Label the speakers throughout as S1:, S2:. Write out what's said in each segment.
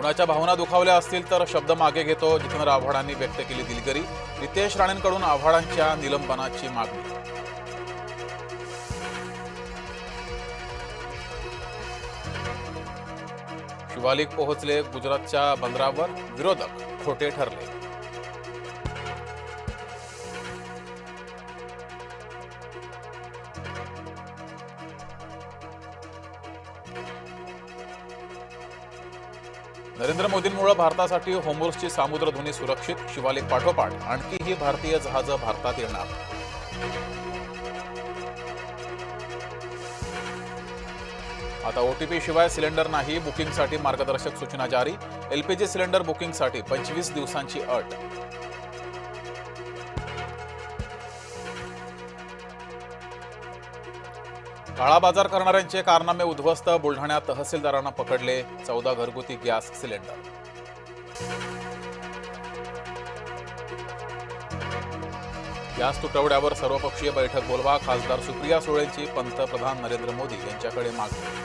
S1: कुणाच्या भावना दुखावल्या असतील तर शब्द मागे घेतो, जितेंद्र आव्हाडांनी व्यक्त केली दिलगिरी. रितेश राणेंकडून आव्हाडांच्या निलंबनाची मागणी. शिवालिक पोहोचले गुजरातच्या बंदरावर, विरोधक खोटे ठरले. नरेंद्र मोदींमुळे भारतासाठी होर्मुझची सामुद्रधुनी सुरक्षित. शिवालिक पाठोपाठ आणखीही भारतीय जहाजं भारतात येणार. आता ओटीपी शिवाय सिलेंडर नाही, बुकिंगसाठी मार्गदर्शक सूचना जारी. एलपीजी सिलेंडर बुकिंगसाठी 25 दिवसांची अट. काळा बाजार करणाऱ्यांचे कारनामे उद्ध्वस्त. बुलढाण्यात तहसीलदारांना पकडले 14 घरगुती गॅस सिलेंडर. गॅस तुटवड्यावर सर्वपक्षीय बैठक बोलवा. खासदार सुप्रिया सुळेंची पंतप्रधान नरेंद्र मोदी यांच्याकडे मागणी.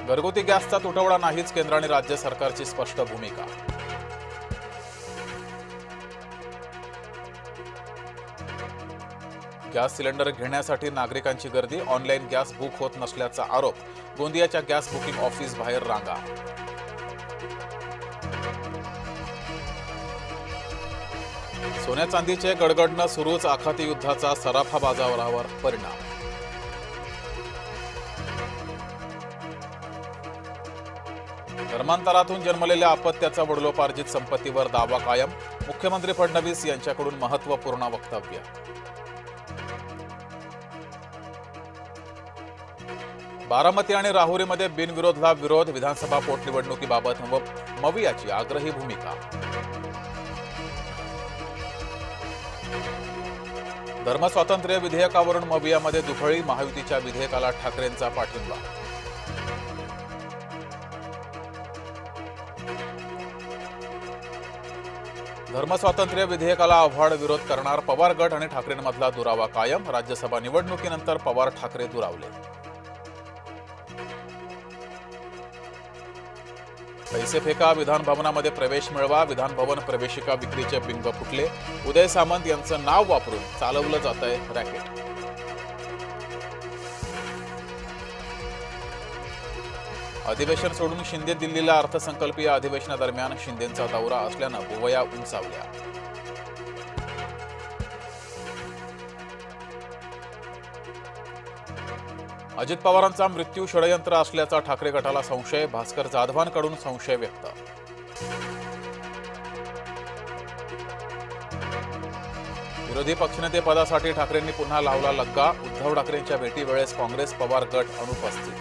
S1: घरगुती गॅसचा तुटवडा नाहीच, केंद्र आणि राज्य सरकारची स्पष्ट भूमिका. गॅस सिलेंडर घेण्यासाठी नागरिकांची गर्दी. ऑनलाईन गॅस बुक होत नसल्याचा आरोप. गोंदियाच्या गॅस बुकिंग ऑफिस बाहेर रांगा. सोन्या चांदीचे गडगडणं सुरूच. आखाती युद्धाचा सराफा बाजारावर परिणाम. धर्मांतरातून जन्मलेल्या अपत्याचा वडिलोपार्जित संपत्तीवर दावा कायम. मुख्यमंत्री फडणवीस यांच्याकडून महत्त्वपूर्ण वक्तव्य. बारामती आणि राहुरीमध्ये बिनविरोधला विरोध. विधानसभा पोटनिवडणुकीबाबत मवियाची आग्रही भूमिका. धर्मस्वातंत्र्य विधेयकावरून मवियामध्ये दुफळी. महायुतीच्या विधेयकाला ठाकरेंचा पाठिंबा. धर्मस्वातंत्र्य विधेयकाला आव्हाड विरोध करणार. पवार गट आणि ठाकरेंमधला दुरावा कायम. राज्यसभा निवडणुकीनंतर पवार ठाकरे दुरावले. पैसे फेका, विधान भवनामध्ये प्रवेश मिळवा. विधान भवन प्रवेशिका विक्रीचे बिंब फुटले. उदय सामंत यांचं नाव वापरून चालवलं जातंय रॅकेट. अधिवेशन सोडून शिंदे दिल्लीला. अर्थसंकल्पीय अधिवेशनादरम्यान शिंदेंचा दौरा असल्यानं बुवया उंचावल्या. अजित पवारांचा मृत्यू षडयंत्र असल्याचा ठाकरे गटाला संशय. भास्कर जाधवांकडून संशय व्यक्त. विरोधी पक्षनेते पदासाठी ठाकरेंनी पुन्हा लावला लग्गा. उद्धव ठाकरेंच्या भेटीवेळेस काँग्रेस पवार गट अनुपस्थित.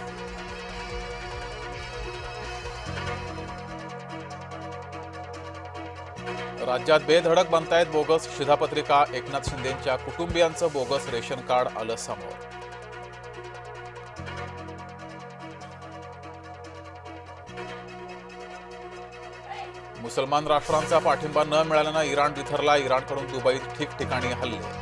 S1: राज्यात बेधडक बनतायत बोगस शिधापत्रिका. एकनाथ शिंदेंच्या कुटुंबियांचं बोगस रेशन कार्ड आलं समोर. मुसलमान राष्ट्रांचा पाठिंबा न मिळाल्यानं इराण बिथरला. इराणकडून दुबईत ठिकठिकाणी हल्ले.